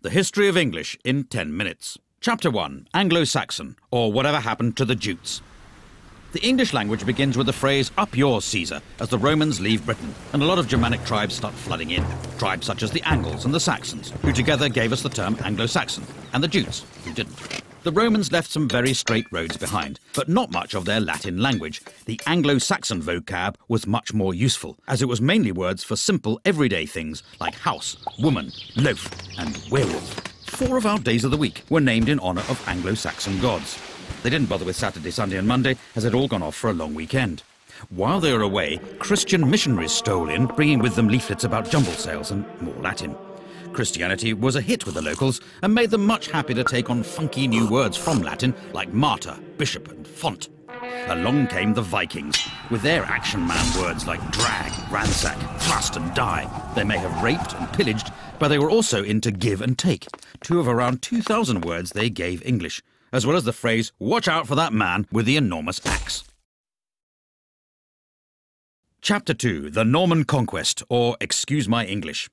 The History of English in 10 minutes. Chapter 1. Anglo-Saxon, or Whatever Happened to the Jutes. The English language begins with the phrase, "Up yours, Caesar," as the Romans leave Britain, and a lot of Germanic tribes start flooding in. Tribes such as the Angles and the Saxons, who together gave us the term Anglo-Saxon, and the Jutes, who didn't. The Romans left some very straight roads behind, but not much of their Latin language. The Anglo-Saxon vocab was much more useful, as it was mainly words for simple everyday things like house, woman, loaf, and werewolf. 4 of our days of the week were named in honour of Anglo-Saxon gods. They didn't bother with Saturday, Sunday and Monday, as they'd all gone off for a long weekend. While they were away, Christian missionaries stole in, bringing with them leaflets about jumble sales and more Latin. Christianity was a hit with the locals and made them much happy to take on funky new words from Latin like martyr, bishop and font. Along came the Vikings, with their action man words like drag, ransack, thrust and die. They may have raped and pillaged, but they were also into give and take, 2 of around 2,000 words they gave English, as well as the phrase, "Watch out for that man with the enormous axe." Chapter 2. The Norman Conquest, or Excuse My English.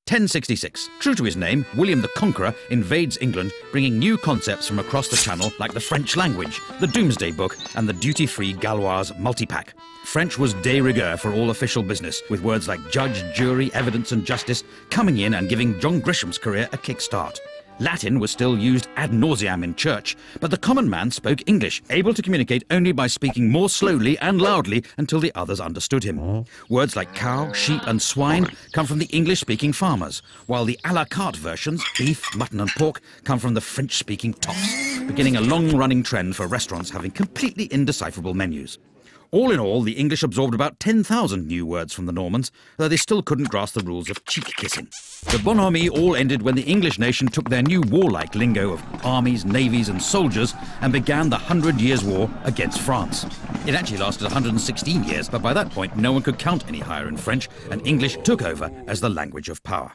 1066. True to his name, William the Conqueror invades England, bringing new concepts from across the Channel like the French language, the Doomsday Book, and the duty-free Gaulois multipack. French was de rigueur for all official business, with words like judge, jury, evidence and justice coming in and giving John Grisham's career a kick-start. Latin was still used ad nauseam in church, but the common man spoke English, able to communicate only by speaking more slowly and loudly until the others understood him. Words like cow, sheep and swine come from the English-speaking farmers, while the à la carte versions, beef, mutton and pork, come from the French-speaking toffs, beginning a long-running trend for restaurants having completely indecipherable menus. All in all, the English absorbed about 10,000 new words from the Normans, though they still couldn't grasp the rules of cheek-kissing. The bonhomie all ended when the English nation took their new warlike lingo of armies, navies and soldiers and began the 100 Years' War against France. It actually lasted 116 years, but by that point no one could count any higher in French, and English took over as the language of power.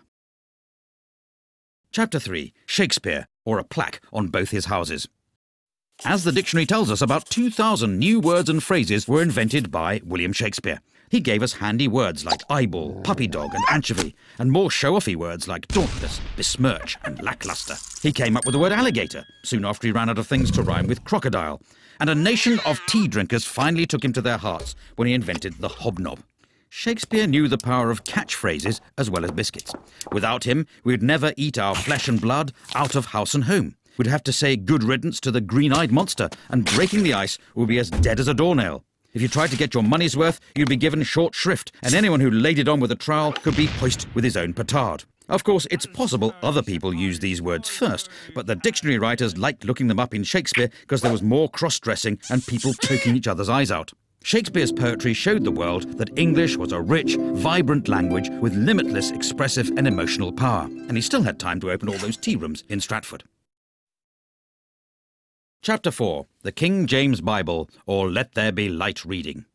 Chapter 3. Shakespeare, or a plaque on both his houses. As the dictionary tells us, about 2,000 new words and phrases were invented by William Shakespeare. He gave us handy words like eyeball, puppy dog and anchovy, and more show-offy words like dauntless, besmirch and lackluster. He came up with the word alligator, soon after he ran out of things to rhyme with crocodile. And a nation of tea drinkers finally took him to their hearts when he invented the hobnob. Shakespeare knew the power of catchphrases as well as biscuits. Without him, we'd never eat our flesh and blood out of house and home. We'd have to say good riddance to the green-eyed monster, and breaking the ice would be as dead as a doornail. If you tried to get your money's worth, you'd be given short shrift, and anyone who laid it on with a trowel could be hoisted with his own petard. Of course, it's possible other people used these words first, but the dictionary writers liked looking them up in Shakespeare because there was more cross-dressing and people poking each other's eyes out. Shakespeare's poetry showed the world that English was a rich, vibrant language with limitless expressive and emotional power, and he still had time to open all those tea rooms in Stratford. Chapter 4. The King James Bible, or Let There Be Light reading.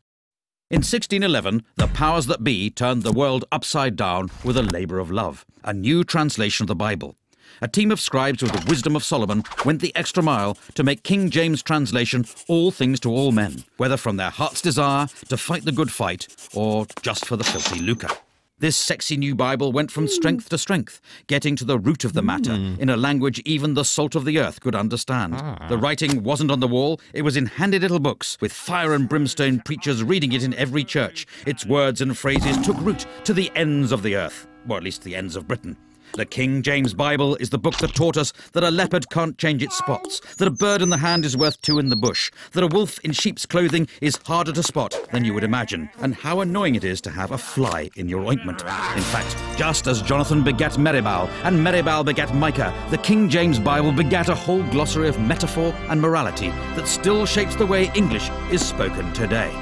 In 1611, the powers that be turned the world upside down with a labour of love, a new translation of the Bible. A team of scribes with the wisdom of Solomon went the extra mile to make King James' translation all things to all men, whether from their heart's desire to fight the good fight or just for the filthy lucre. This sexy new Bible went from strength to strength, getting to the root of the matter in a language even the salt of the earth could understand. The writing wasn't on the wall, it was in handy little books, with fire and brimstone preachers reading it in every church. Its words and phrases took root to the ends of the earth, or at least the ends of Britain. The King James Bible is the book that taught us that a leopard can't change its spots, that a bird in the hand is worth 2 in the bush, that a wolf in sheep's clothing is harder to spot than you would imagine, and how annoying it is to have a fly in your ointment. In fact, just as Jonathan begat Meribal, and Meribal begat Micah, the King James Bible begat a whole glossary of metaphor and morality that still shapes the way English is spoken today.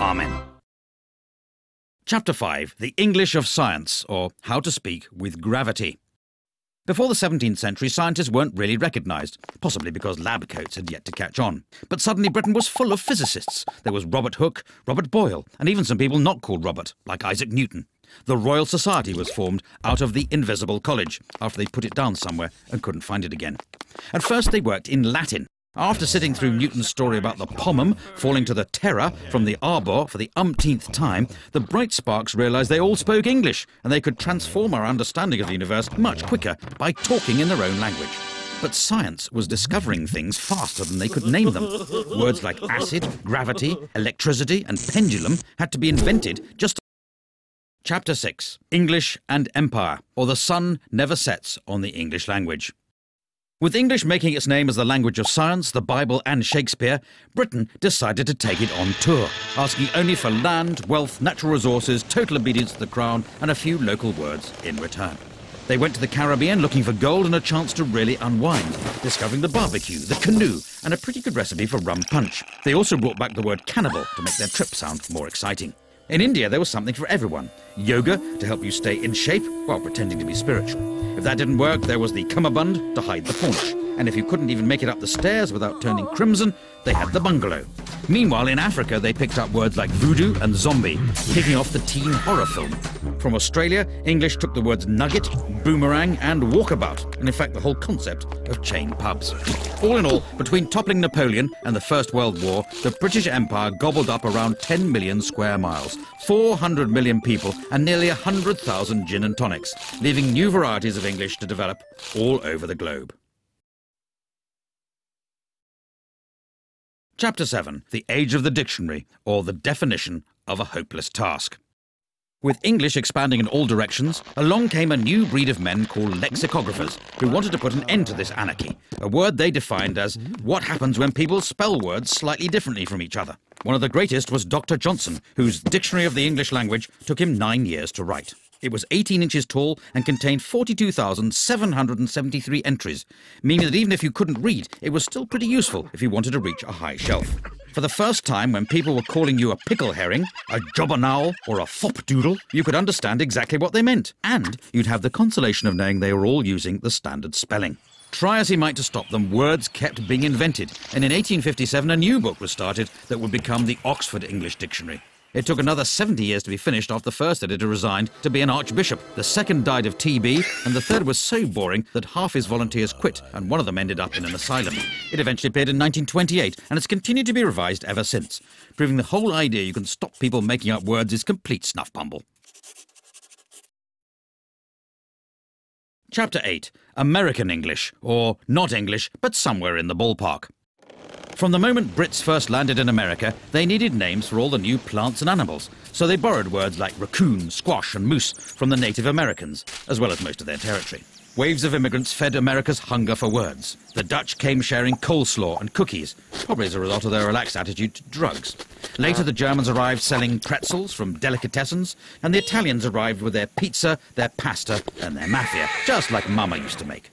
Amen. Chapter 5. The English of Science, or How to Speak with Gravity. Before the 17th century, scientists weren't really recognised, possibly because lab coats had yet to catch on. But suddenly Britain was full of physicists. There was Robert Hooke, Robert Boyle, and even some people not called Robert, like Isaac Newton. The Royal Society was formed out of the Invisible College, after they put it down somewhere and couldn't find it again. At first they worked in Latin. After sitting through Newton's story about the pomum falling to the terror from the arbor for the umpteenth time, the bright sparks realised they all spoke English, and they could transform our understanding of the universe much quicker by talking in their own language. But science was discovering things faster than they could name them. Words like acid, gravity, electricity, and pendulum had to be invented just. Chapter 6. English and Empire, or the sun never sets on the English language. With English making its name as the language of science, the Bible and Shakespeare, Britain decided to take it on tour, asking only for land, wealth, natural resources, total obedience to the crown, and a few local words in return. They went to the Caribbean looking for gold and a chance to really unwind, discovering the barbecue, the canoe, and a pretty good recipe for rum punch. They also brought back the word cannibal to make their trip sound more exciting. In India, there was something for everyone. Yoga to help you stay in shape while pretending to be spiritual. If that didn't work, there was the cummerbund to hide the paunch. And if you couldn't even make it up the stairs without turning crimson, they had the bungalow. Meanwhile, in Africa, they picked up words like voodoo and zombie, kicking off the teen horror film. From Australia, English took the words nugget, boomerang, and walkabout, and in fact the whole concept of chain pubs. All in all, between toppling Napoleon and the First World War, the British Empire gobbled up around 10 million square miles, 400 million people, and nearly 100,000 gin and tonics, leaving new varieties of English to develop all over the globe. Chapter 7. The Age of the Dictionary, or the Definition of a Hopeless Task. With English expanding in all directions, along came a new breed of men called lexicographers, who wanted to put an end to this anarchy, a word they defined as what happens when people spell words slightly differently from each other. One of the greatest was Dr. Johnson, whose Dictionary of the English Language took him 9 years to write. It was 18 inches tall and contained 42,773 entries, meaning that even if you couldn't read, it was still pretty useful if you wanted to reach a high shelf. For the first time, when people were calling you a pickle herring, a jobbernowl, or a fopdoodle, you could understand exactly what they meant, and you'd have the consolation of knowing they were all using the standard spelling. Try as he might to stop them, words kept being invented, and in 1857 a new book was started that would become the Oxford English Dictionary. It took another 70 years to be finished after the first editor resigned to be an archbishop. The second died of TB, and the third was so boring that half his volunteers quit, and one of them ended up in an asylum. It eventually appeared in 1928, and it's continued to be revised ever since, proving the whole idea you can stop people making up words is complete snuff pumble. Chapter 8. American English, or not English, but somewhere in the ballpark. From the moment Brits first landed in America, they needed names for all the new plants and animals, so they borrowed words like raccoon, squash and moose from the Native Americans, as well as most of their territory. Waves of immigrants fed America's hunger for words. The Dutch came sharing coleslaw and cookies, probably as a result of their relaxed attitude to drugs. Later the Germans arrived selling pretzels from delicatessens, and the Italians arrived with their pizza, their pasta and their mafia, just like Mama used to make.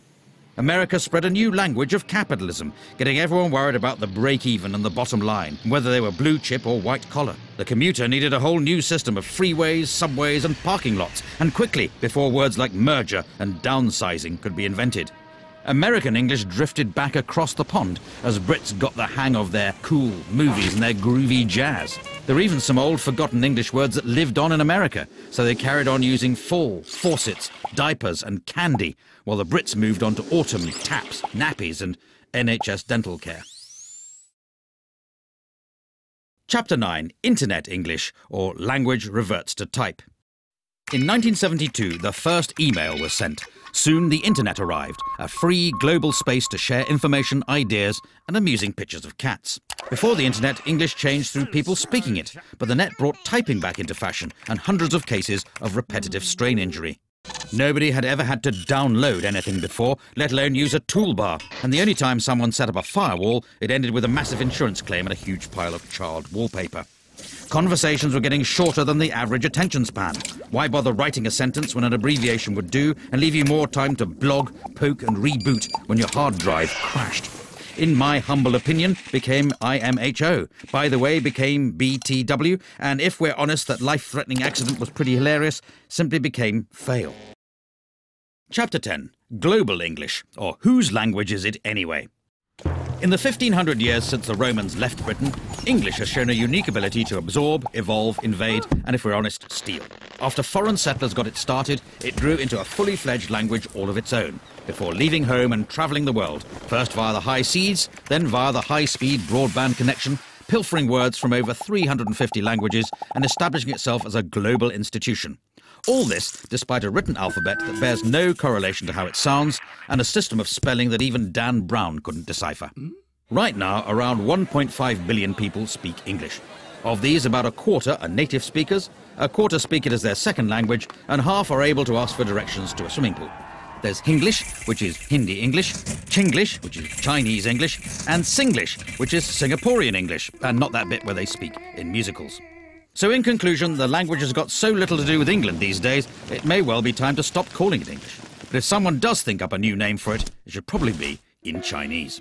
America spread a new language of capitalism, getting everyone worried about the break-even and the bottom line, whether they were blue chip or white collar. The commuter needed a whole new system of freeways, subways and parking lots, and quickly, before words like merger and downsizing could be invented. American English drifted back across the pond as Brits got the hang of their cool movies and their groovy jazz. There were even some old forgotten English words that lived on in America, so they carried on using fall, faucets, diapers and candy, while the Brits moved on to autumn, taps, nappies and NHS dental care. Chapter 9. Internet English, or language reverts to type. In 1972, the first email was sent. Soon the internet arrived, a free global space to share information, ideas and amusing pictures of cats. Before the internet, English changed through people speaking it, but the net brought typing back into fashion and hundreds of cases of repetitive strain injury. Nobody had ever had to download anything before, let alone use a toolbar, and the only time someone set up a firewall, it ended with a massive insurance claim and a huge pile of charred wallpaper. Conversations were getting shorter than the average attention span. Why bother writing a sentence when an abbreviation would do and leave you more time to blog, poke and reboot when your hard drive crashed? In my humble opinion, became IMHO. By the way, became BTW, and if we're honest that life-threatening accident was pretty hilarious, simply became fail. Chapter 10. Global English, or whose language is it anyway? In the 1500 years since the Romans left Britain, English has shown a unique ability to absorb, evolve, invade, and if we're honest, steal. After foreign settlers got it started, it grew into a fully fledged language all of its own, before leaving home and travelling the world, first via the high seas, then via the high-speed broadband connection, pilfering words from over 350 languages and establishing itself as a global institution. All this despite a written alphabet that bears no correlation to how it sounds and a system of spelling that even Dan Brown couldn't decipher. Right now, around 1.5 billion people speak English. Of these, about a quarter are native speakers, a quarter speak it as their second language, and half are able to ask for directions to a swimming pool. There's Hinglish, which is Hindi English, Chinglish, which is Chinese English, and Singlish, which is Singaporean English, and not that bit where they speak in musicals. So in conclusion, the language has got so little to do with England these days, it may well be time to stop calling it English. But if someone does think up a new name for it, it should probably be in Chinese.